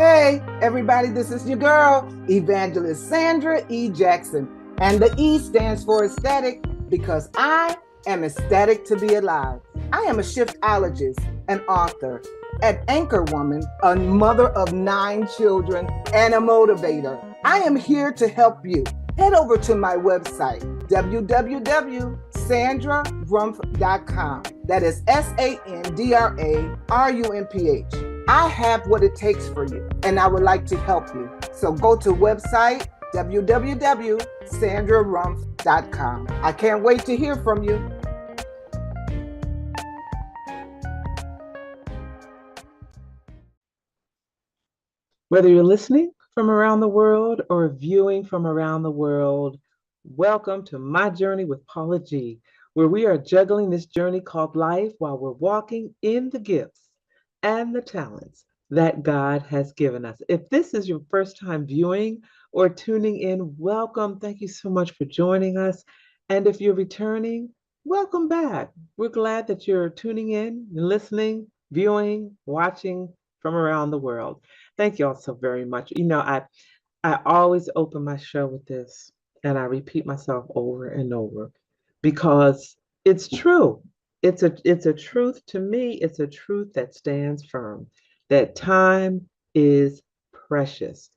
Hey, everybody, this is your girl, Evangelist Sandra E. Jackson. And the E stands for aesthetic because I am ecstatic to be alive. I am a shiftologist, an author, an anchor woman, a mother of 9 children, and a motivator. I am here to help you. Head over to my website, www.sandrarumph.com. That is SANDRARUMPH. I have what it takes for you, and I would like to help you. So go to website www.sandrarumph.com. I can't wait to hear from you. Whether you're listening from around the world or viewing from around the world, welcome to My Journey with Paula G, where we are juggling this journey called life while we're walking in the gifts and the talents that God has given us. If this is your first time viewing or tuning in, welcome. Thank you so much for joining us. And if you're returning, welcome back. We're glad that you're tuning in, listening, viewing, watching from around the world. Thank you all so very much. I always open my show with this and I repeat myself over and over because it's true. It's a truth to me, it's a truth that stands firm that time is precious.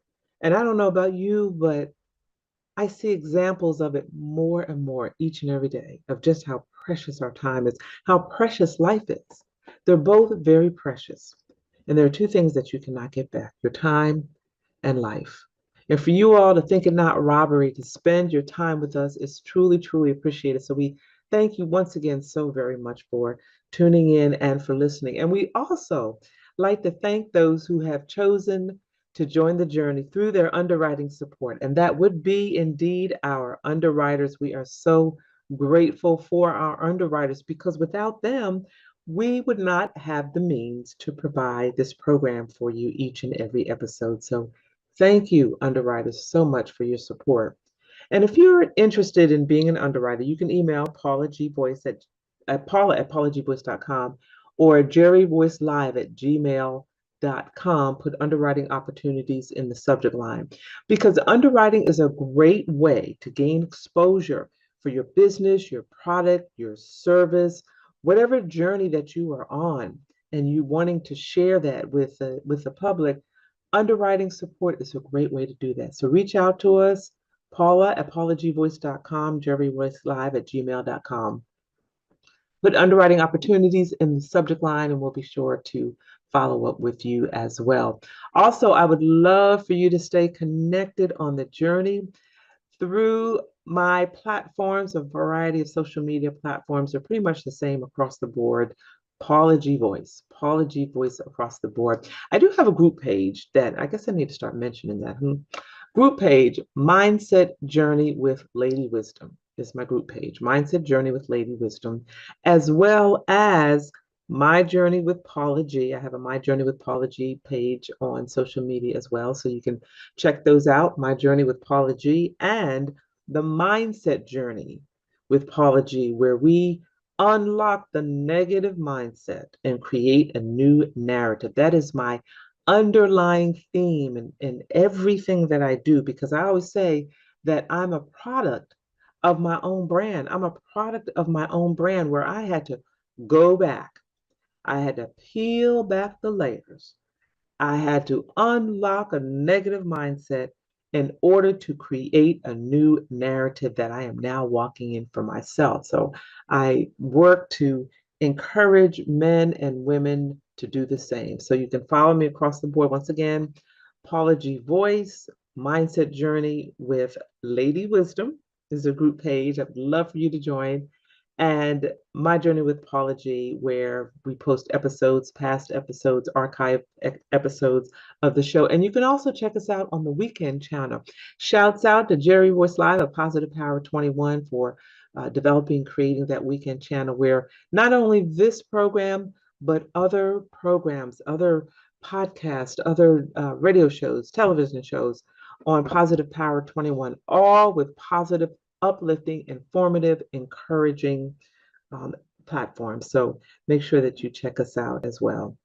And I don't know about you, but I see examples of it more and more each and every day of just how precious our time is, how precious life is. They're both very precious. And there are two things that you cannot get back: your time and life. And for you all to think it not robbery to spend your time with us is truly, truly appreciated. So we thank you once again so very much for tuning in and for listening. And we also like to thank those who have chosen to join the journey through their underwriting support. And that would be indeed our underwriters. We are so grateful for our underwriters because without them, we would not have the means to provide this program for you each and every episode. So thank you, underwriters, so much for your support. And if you're interested in being an underwriter, you can email Paula G. Voice at Paula at paulagvoice.com or jerryvoicelive at gmail.com. Put underwriting opportunities in the subject line because underwriting is a great way to gain exposure for your business, your product, your service, whatever journey that you are on, and you wanting to share that with the public. Underwriting support is a great way to do that. So reach out to us, Paula at paulagvoice.com, jerryvoicelive at gmail.com. Put underwriting opportunities in the subject line, and we'll be sure to follow up with you as well. Also, I would love for you to stay connected on the journey through my platforms. A variety of social media platforms are pretty much the same across the board. Paula G. Voice across the board. I do have a group page that I guess I need to start mentioning that. Group page, Mindset Journey with Lady Wisdom is my group page. Mindset Journey with Lady Wisdom, as well as My Journey with Paula G. I have a My Journey with Paula G page on social media as well. So you can check those out. My Journey with Paula G and the Mindset Journey with Paula G, where we unlock the negative mindset and create a new narrative. That is my underlying theme in everything that I do, because I always say that I'm a product of my own brand. I'm a product of my own brand where I had to go back. I had to peel back the layers. I had to unlock a negative mindset in order to create a new narrative that I am now walking in for myself. So I work to encourage men and women to do the same. So you can follow me across the board. Once again, Paula G. Voice, Mindset Journey with Lady Wisdom is a group page. I'd love for you to join. And My Journey with Paula G, where we post episodes, past episodes, archive episodes of the show. And you can also check us out on the Weekend channel. Shouts out to Jerry Voice Live of Positive Power 21 for developing, creating that Weekend channel where not only this program, but other programs, other podcasts, other radio shows, television shows on Positive Power 21, all with positive, uplifting, informative, encouraging platforms. So make sure that you check us out as well.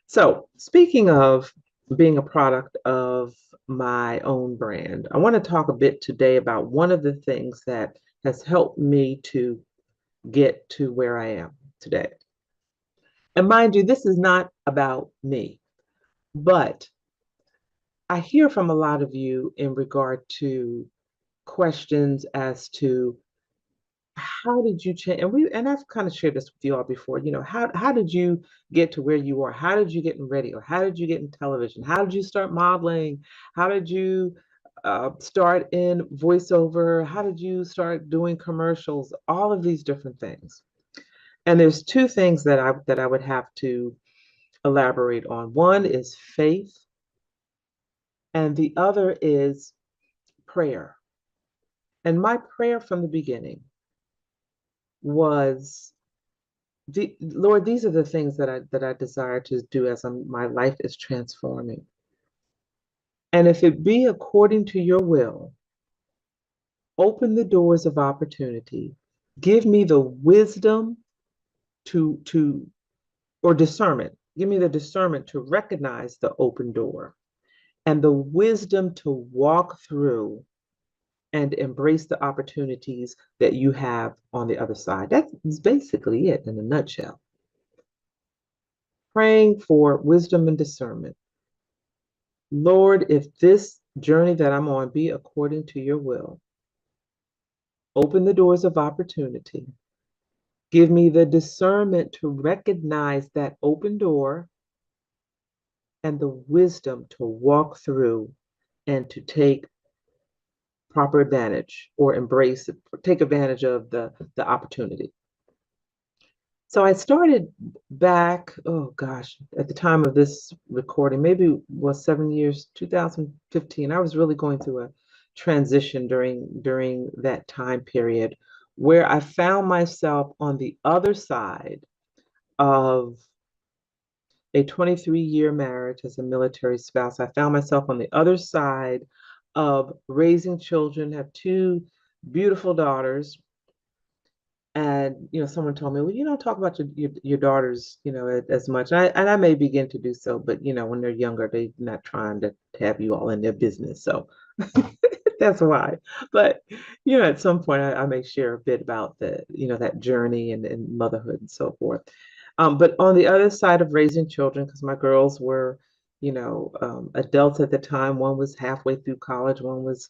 So speaking of being a product of my own brand. I want to talk a bit today about one of the things that has helped me to get to where I am today. And mind you, this is not about me, but I hear from a lot of you in regard to questions as to how did you change, and I've kind of shared this with you all before, how did you get to where you are? How did you get in radio? How did you get in television? How did you start modeling? How did you start in voiceover? How did you start doing commercials? All of these different things. And there's two things that I would have to elaborate on. One is faith, and the other is prayer. And my prayer from the beginning was, Lord, these are the things that I desire to do as my life is transforming. And if it be according to your will, open the doors of opportunity. Give me the wisdom to or discernment. Give me the discernment to recognize the open door and the wisdom to walk through and embrace the opportunities that you have on the other side. That's basically it in a nutshell. Praying for wisdom and discernment. Lord, if this journey that I'm on be according to your will, open the doors of opportunity. Give me the discernment to recognize that open door and the wisdom to walk through and to take proper advantage or take advantage of the opportunity. So I started back, oh gosh, at the time of this recording, maybe it was 7 years, 2015. I was really going through a transition during that time period where I found myself on the other side of a 23-year marriage as a military spouse. I found myself on the other side of raising children, have two beautiful daughters. And someone told me, well, you don't talk about your daughters, as much. And I may begin to do so, but when they're younger, they're not trying to have you all in their business. So that's why. But at some point, I may share a bit about that journey and motherhood and so forth. But on the other side of raising children, because my girls were, adults at the time. One was halfway through college. One was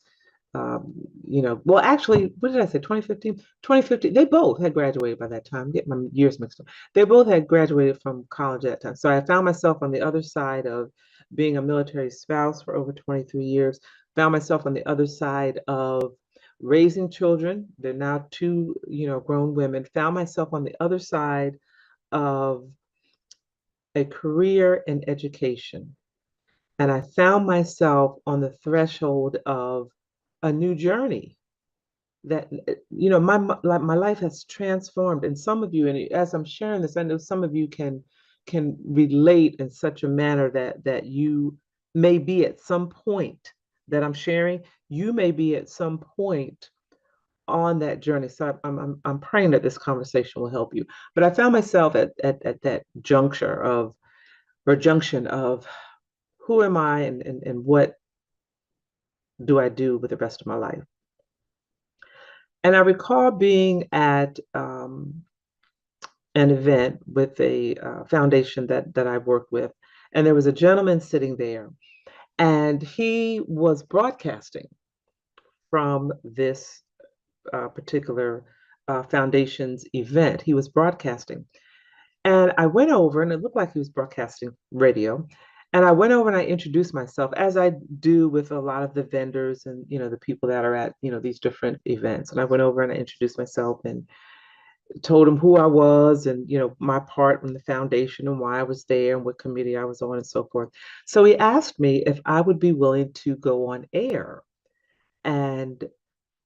well, actually, what did I say? 2015? 2015, they both had graduated by that time. Get my years mixed up. They both had graduated from college at that time. So I found myself on the other side of being a military spouse for over 23 years, found myself on the other side of raising children. They're now two, grown women. Found myself on the other side of a career in education. And I found myself on the threshold of a new journey that my life has transformed. And some of you, and as I'm sharing this, I know some of you can relate in such a manner that you may be at some point that I'm sharing. You may be at some point on that journey. So I'm praying that this conversation will help you. But I found myself at that junction of who am I and what do I do with the rest of my life? And I recall being at an event with a foundation that I worked with, and there was a gentleman sitting there, and he was broadcasting from this particular foundation's event. He was broadcasting, and I went over, and it looked like he was broadcasting radio. And I went over and I introduced myself, as I do with a lot of the vendors and the people that are at these different events. And I went over and I introduced myself and told him who I was and my part in the foundation and why I was there and what committee I was on and so forth. So he asked me if I would be willing to go on air and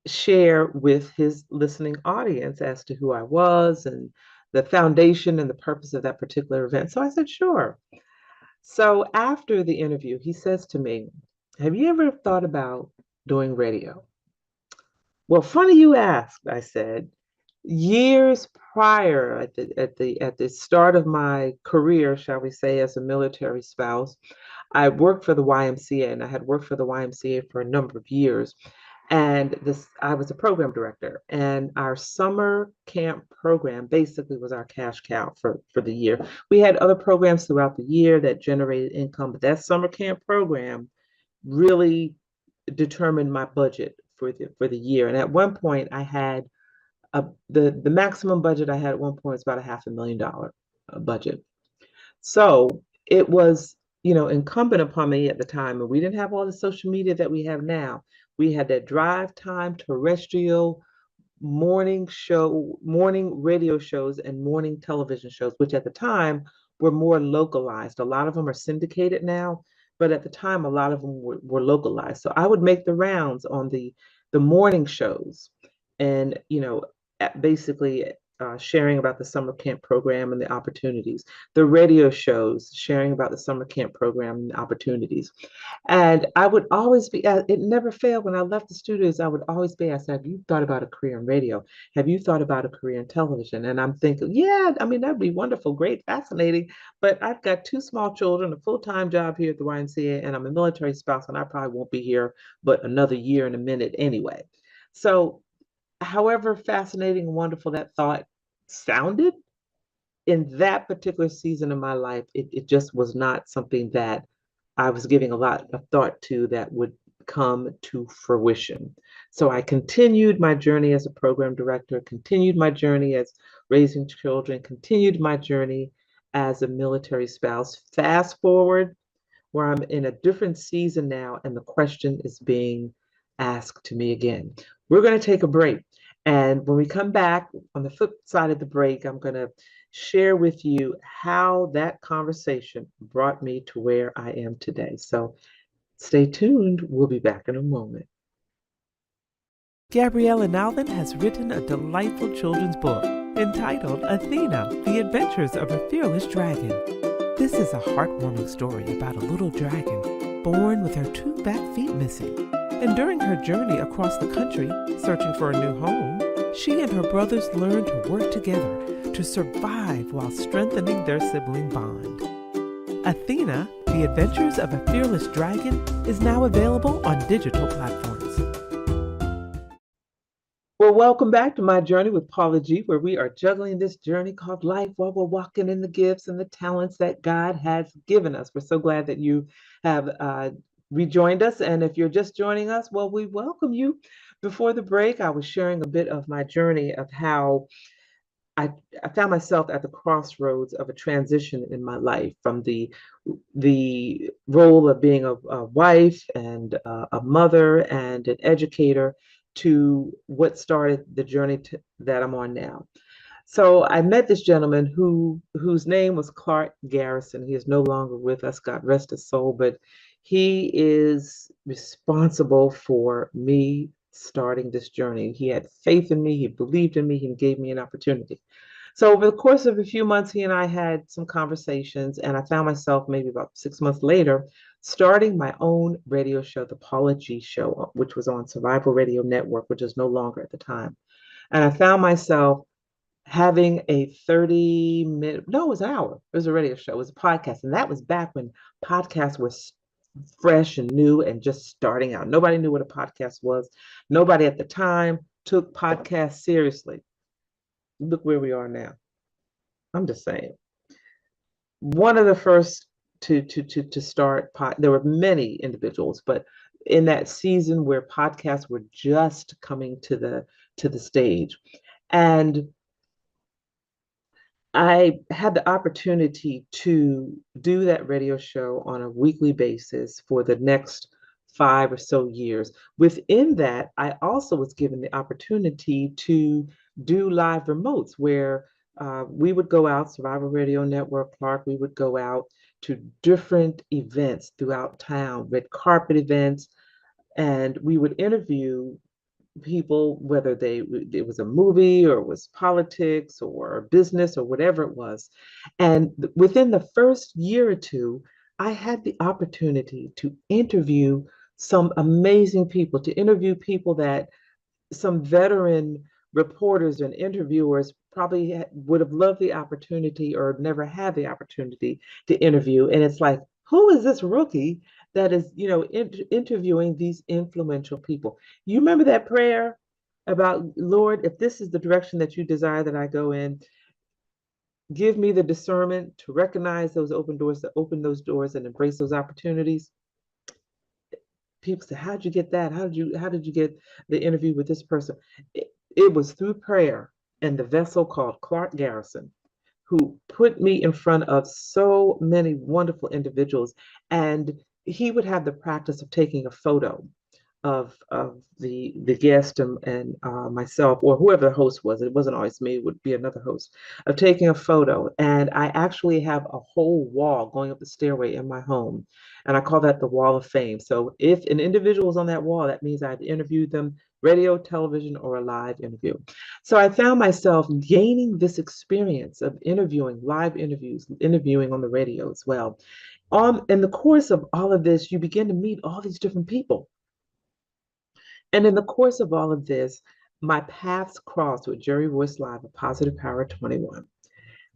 share with his listening audience as to who I was and the foundation and the purpose of that particular event. So I said, sure. So after the interview, he says to me, have you ever thought about doing radio? Well, funny you asked, I said. Years prior at the start of my career, shall we say, as a military spouse, I worked for the YMCA, and I had worked for the YMCA for a number of years. And this, I was a program director, and our summer camp program basically was our cash cow for the year. We had other programs throughout the year that generated income, but that summer camp program really determined my budget for the year. And at one point, I had the maximum budget I had at one point was about a $500,000 budget. So it was, incumbent upon me at the time, and we didn't have all the social media that we have now. We had that drive time terrestrial morning radio shows and morning television shows, which at the time were more localized. A lot of them are syndicated now, but at the time, a lot of them were localized. So I would make the rounds on the morning shows, and basically sharing about the summer camp program and the opportunities. The radio shows sharing about the summer camp program and the opportunities. And I would always be, it never failed when I left the studios, I would always be asked, have you thought about a career in radio? Have you thought about a career in television? And I'm thinking, yeah, I mean, that'd be wonderful, great, fascinating. But I've got two small children, a full-time job here at the YMCA, and I'm a military spouse, and I probably won't be here but another year and a minute anyway. So, however fascinating and wonderful that thought sounded, in that particular season of my life, it just was not something that I was giving a lot of thought to that would come to fruition. So I continued my journey as a program director, continued my journey as raising children, continued my journey as a military spouse. Fast forward, where I'm in a different season now, and the question is being asked to me again. We're going to take a break. And when we come back, on the flip side of the break, I'm going to share with you how that conversation brought me to where I am today. So stay tuned. We'll be back in a moment. Gabriella Nalvin has written a delightful children's book entitled Athena, The Adventures of a Fearless Dragon. This is a heartwarming story about a little dragon born with her two back feet missing. And during her journey across the country, searching for a new home, she and her brothers learn to work together to survive while strengthening their sibling bond. Athena, The Adventures of a Fearless Dragon is now available on digital platforms. Well, welcome back to My Journey with Paula G, where we are juggling this journey called life while we're walking in the gifts and the talents that God has given us. We're so glad that you have rejoined us. And if you're just joining us, well, we welcome you. Before the break, I was sharing a bit of my journey of how I found myself at the crossroads of a transition in my life, from the role of being a wife and a mother and an educator to what started the journey that I'm on now. So I met this gentleman whose name was Clark Garrison. He is no longer with us, God rest his soul, but he is responsible for me starting this journey. He had faith in me, he believed in me, he gave me an opportunity. So over the course of a few months, he and I had some conversations, and I found myself maybe about 6 months later starting my own radio show, the Paula G Show, which was on Survival Radio Network, which is no longer at the time. And I found myself having a 30-minute, no, it was an hour. It was a radio show. It was a podcast. And that was back when podcasts were fresh and new and just starting out. Nobody knew what a podcast was. Nobody at the time took podcasts seriously. Look where we are now. I'm just saying. One of the first to start there were many individuals, but in that season where podcasts were just coming to the stage. And I had the opportunity to do that radio show on a weekly basis for the next 5 or so years. Within that, I also was given the opportunity to do live remotes where we would go out, Survival Radio Network, Clark, we would go out to different events throughout town, red carpet events, and we would interview people, whether it was a movie or it was politics or business or whatever it was. And within the first year or two, I had the opportunity to interview some amazing people, to interview people that some veteran reporters and interviewers probably would have loved the opportunity or never had the opportunity to interview. And it's like, who is this rookie that is, interviewing these influential people? You remember that prayer about, Lord, if this is the direction that you desire that I go in, give me the discernment to recognize those open doors, to open those doors and embrace those opportunities. People say, how did you get that? How did you get the interview with this person? It was through prayer and the vessel called Clark Garrison, who put me in front of so many wonderful individuals. And he would have the practice of taking a photo of the guest and myself, or whoever the host was. It wasn't always me, it would be another host, of taking a photo. And I actually have a whole wall going up the stairway in my home, and I call that the wall of fame. So if an individual is on that wall, that means I've interviewed them, radio, television, or a live interview. So I found myself gaining this experience of interviewing, live interviews, interviewing on the radio as well. In the course of all of this, you begin to meet all these different people. And in the course of all of this, my paths crossed with Jerry Royce Live of Positive Power 21,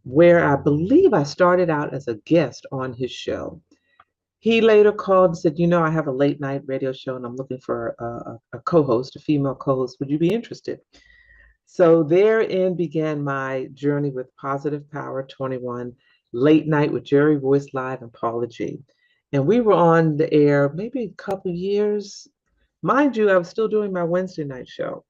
where I believe I started out as a guest on his show. He later called and said, I have a late night radio show and I'm looking for a co-host, a female co-host. Would you be interested? So therein began my journey with Positive Power 21, late night with Jerry Royce Live and Paula G. And we were on the air maybe a couple years. Mind you, I was still doing my Wednesday night show.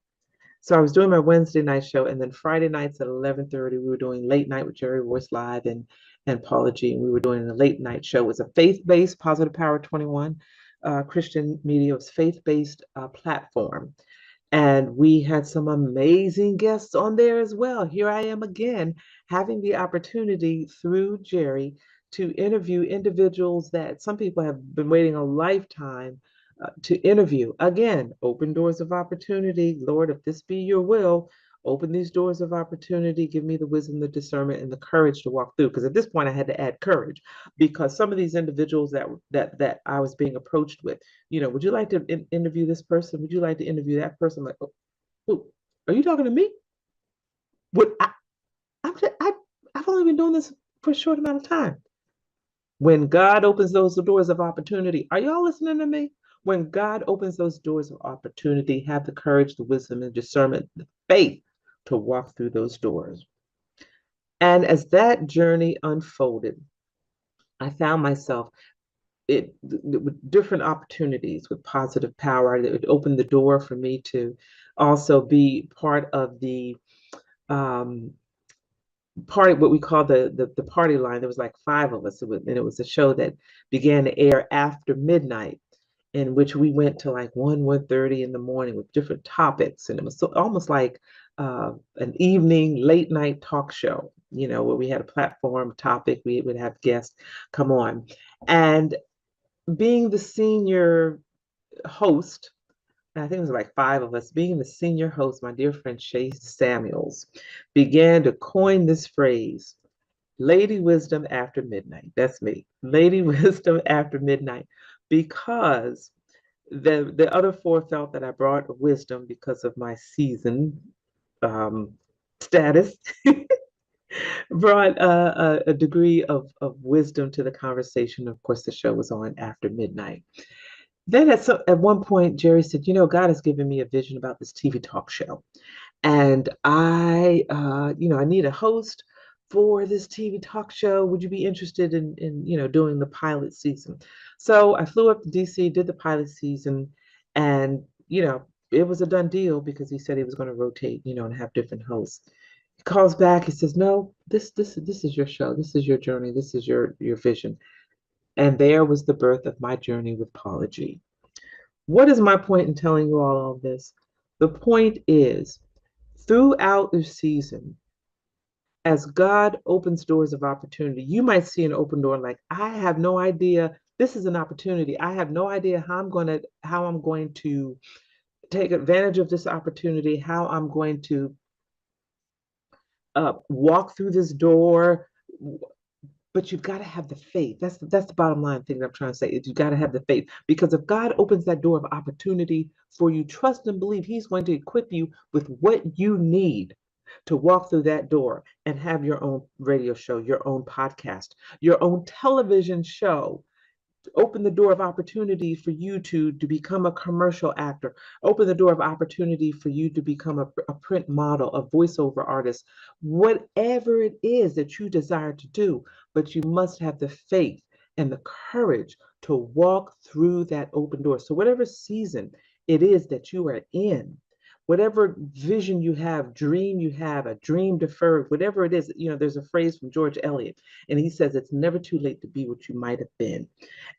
So I was doing my Wednesday night show, and then Friday nights at 11:30, we were doing late night with Jerry Royce Live and Paula G. And we were doing a late night show. It was a faith-based Positive Power 21 Christian media. It was faith-based platform. And we had some amazing guests on there as well. Here I am again, having the opportunity through Jerry to interview individuals that some people have been waiting a lifetime to interview. Again, open doors of opportunity. Lord, if this be your will, open these doors of opportunity. Give me the wisdom, the discernment, and the courage to walk through. Because at this point, I had to add courage, because some of these individuals that I was being approached with, would you like to interview this person? Would you like to interview that person? I'm like, oh, are you talking to me? What I've only been doing this for a short amount of time. When God opens those doors of opportunity, are y'all listening to me? When God opens those doors of opportunity, have the courage, the wisdom, and discernment, the faith to walk through those doors. And as that journey unfolded, I found myself with different opportunities with Positive Power that would open the door for me to also be part of the party, what we call the party line. There was like 5 of us, and it was a show that began to air after midnight, in which we went to like 1:30 in the morning with different topics. And it was almost like an evening late night talk show, where we had a platform topic, we would have guests come on. And being the senior host, I think it was like 5 of us, being the senior host, my dear friend Shay Samuels began to coin this phrase, Lady Wisdom After Midnight. That's me, Lady Wisdom After Midnight, because the other 4 felt that I brought wisdom because of my season status, brought a degree of wisdom to the conversation. Of course, the show was on after midnight. Then at one point, Jerry said, God has given me a vision about this TV talk show. And I need a host for this TV talk show. Would you be interested in doing the pilot season? So I flew up to DC, did the pilot season, and, it was a done deal because he said he was going to rotate, and have different hosts. He calls back, he says, no, this is your show. This is your journey. This is your vision. And there was the birth of my journey with Paula G. What is my point in telling you all of this? The point is, throughout the season, as God opens doors of opportunity, you might see an open door like, I have no idea. This is an opportunity. I have no idea how I'm going to take advantage of this opportunity, how I'm going to walk through this door. But you've got to have the faith. That's the bottom line thing that I'm trying to say is you got to have the faith. Because if God opens that door of opportunity for you, trust and believe He's going to equip you with what you need to walk through that door and have your own radio show, your own podcast, your own television show. Open the door of opportunity for you to become a commercial actor. Open the door of opportunity for you to become a print model, a voiceover artist, whatever it is that you desire to do. But you must have the faith and the courage to walk through that open door. So whatever season it is that you are in, whatever vision you have, dream you have, a dream deferred, whatever it is, there's a phrase from George Eliot, and he says it's never too late to be what you might have been.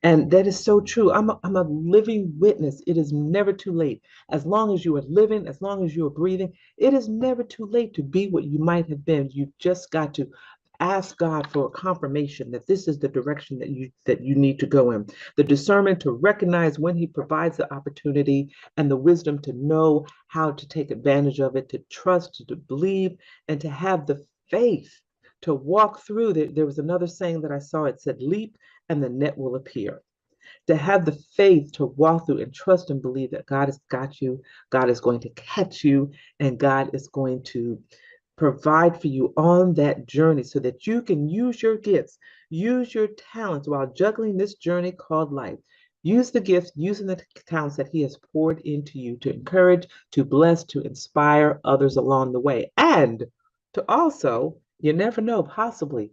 And that is so true. I'm a living witness. It is never too late. As long as you are living, as long as you are breathing, it is never too late to be what you might have been. You've just got to ask God for a confirmation that this is the direction that you need to go in. The discernment to recognize when He provides the opportunity, and the wisdom to know how to take advantage of it, to trust, to believe, and to have the faith to walk through. There was another saying that I saw. It said, leap and the net will appear. To have the faith to walk through and trust and believe that God has got you, God is going to catch you, and God is going to provide for you on that journey so that you can use your gifts, use your talents while juggling this journey called life. Use the gifts, using the talents that He has poured into you to encourage, to bless, to inspire others along the way. And to also, you never know, possibly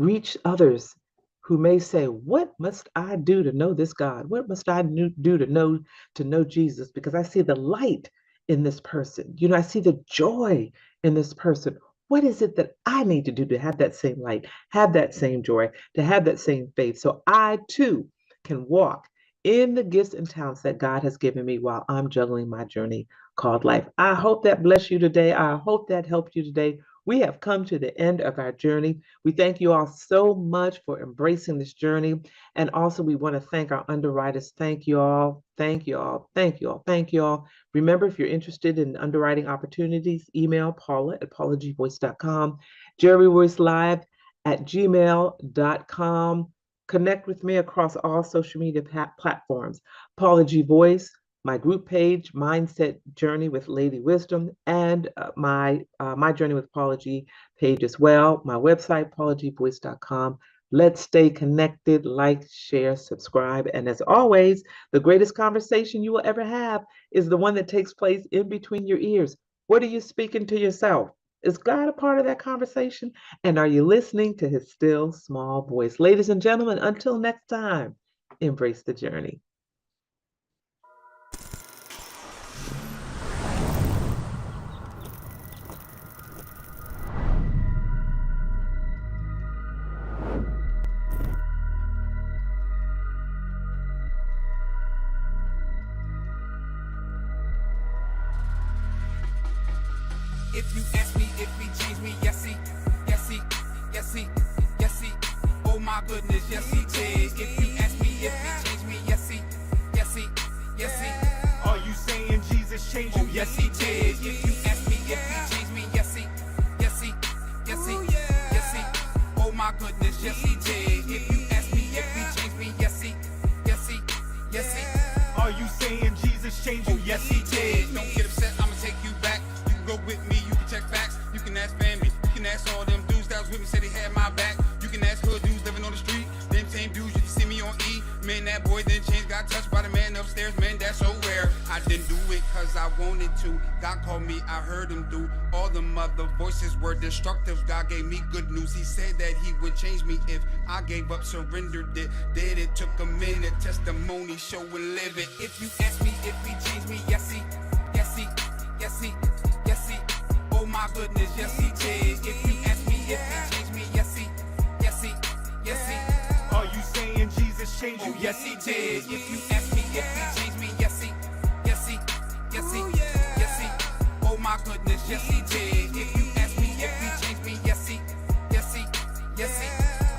reach others who may say, what must I do to know this God? What must I do to know Jesus? Because I see the light in this person. I see the joy in this person. What is it that I need to do to have that same light, have that same joy, to have that same faith, so I too can walk in the gifts and talents that God has given me while I'm juggling my journey called life? I hope that blessed you today. I hope that helped you today. We have come to the end of our journey. We thank you all so much for embracing this journey. And also, we want to thank our underwriters. Thank you all. Thank you all. Thank you all. Thank you all. Remember, if you're interested in underwriting opportunities, email Paula at paulagvoice.com, jerryroycelive@gmail.com. Connect with me across all social media platforms. Paula G Voice, my group page, Mindset Journey with Lady Wisdom, and my Journey with Paula G page as well. My website, paulagvoice.com. Let's stay connected, like, share, subscribe. And as always, the greatest conversation you will ever have is the one that takes place in between your ears. What are you speaking to yourself? Is God a part of that conversation? And are you listening to His still small voice? Ladies and gentlemen, until next time, embrace the journey. If you ask me if He changed me, yes He, yes He, yes He, yes He. Oh my goodness, yes He did. If you ask me if He changed me, yes He, yes He, yes He. Are you saying Jesus changed you? Oh yes He did. If you ask me if He changed me, yes He, yes He, yes He, yes He. Oh my goodness, yes He did. If you ask me if He changed me, yes He, yes He, yes He. Are you saying Jesus changed you? Oh yes He did. Don't get upset, I'ma take you back. You can go with me, you can check facts. You can ask family, you can ask all them dudes that was with me, said they had my back. You can ask hood dudes living on the street. Them same dudes you can see me on E. Man, that boy then changed, got touched by the man upstairs. Man, that's so rare. I didn't do it cause I wanted to. God called me, I heard Him do. All the other voices were destructive. God gave me good news. He said that He would change me if I gave up, surrendered it. Did it took a minute, testimony, show and live it. If you ask me if He changed me, yes He, yes He, yes He, yes He. Oh my goodness, yes He did. If you ask me if He changed me, yes He, yes He, yes He. Are you saying Jesus changed you? Oh yes He did. If you ask me if He changed me, yes He, yes He, yes He, yes He. Oh my goodness, yes He did. If you ask me if He changed me, yes He, yes He, yes He.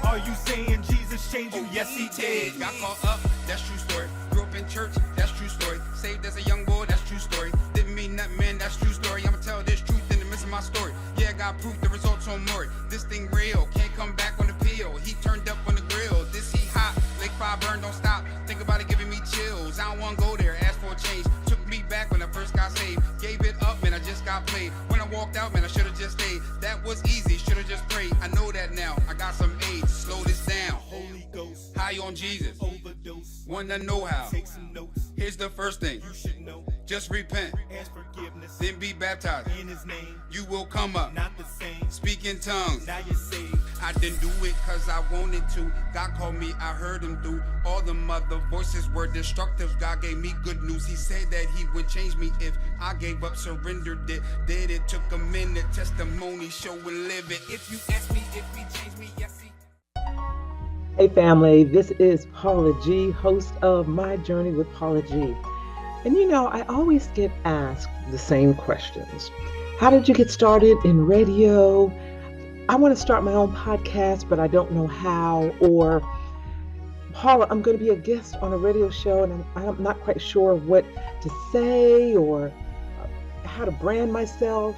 Are you saying Jesus changed you? Oh yes He did. Got caught up, that's true story. Grew up in church, that's true story. Saved as a young boy, that's true story. Didn't mean nothing, man, that's true story. I'ma tell this truth in the midst of my story. Yeah, God got proof, the results on Mort. This thing real, can't come back on the peel. He turned up on the grill, this he hot. Lake 5 burn, don't stop. Think about it, giving me chills. I don't wanna go there, ask for a change. Took me back when I first got saved. Gave it up, man, I just got played. When I walked out, man, I should've just stayed. That was easy, should've just prayed. I know that now, I got some age, slow this down. Holy Ghost, High on Jesus, overdose. wanna know how. Take some notes. Here's the first thing, You should know. just repent, Ask forgiveness then be baptized. in His name. You will come up, Not the same. speak in tongues. Now you're saved. I didn't do it cause I wanted to. God called me, I heard him through. All the other voices were destructive. God gave me good news. He said that he would change me if I gave up, surrendered it. Did it took a minute, testimony, show and live it. If you ask me if he changed me, yes he. Hey family, this is Paula G, host of My Journey with Paula G. And you know, I always get asked the same questions. How did you get started in radio? I want to start my own podcast, but I don't know how. Or, Paula, I'm going to be a guest on a radio show and I'm not quite sure what to say or how to brand myself.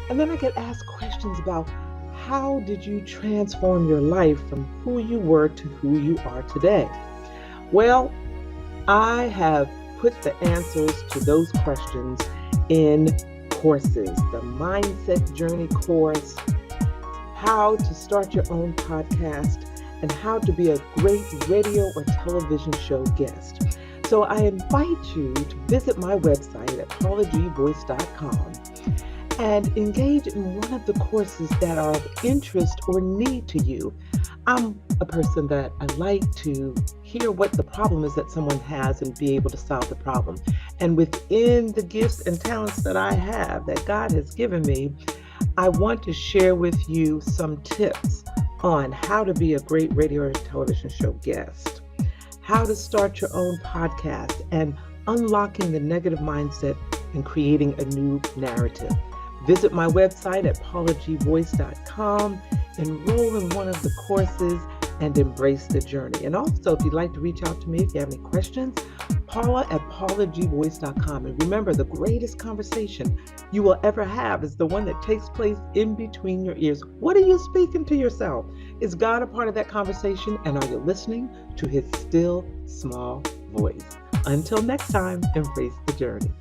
And then I get asked questions about how did you transform your life from who you were to who you are today? Well, I have put the answers to those questions in courses. The Mindset Journey course, how to start your own podcast, and how to be a great radio or television show guest. So I invite you to visit my website at paulagvoice.com and engage in one of the courses that are of interest or need to you. I'm a person that I like to hear what the problem is that someone has and be able to solve the problem. And within the gifts and talents that I have, that God has given me, I want to share with you some tips on how to be a great radio or television show guest, how to start your own podcast, and unlocking the negative mindset and creating a new narrative. Visit my website at paulagvoice.com, enroll in one of the courses, and embrace the journey. And also, if you'd like to reach out to me, if you have any questions, Paula at paulagvoice.com. And remember, the greatest conversation you will ever have is the one that takes place in between your ears. What are you speaking to yourself? Is God a part of that conversation? And are you listening to his still small voice? Until next time, embrace the journey.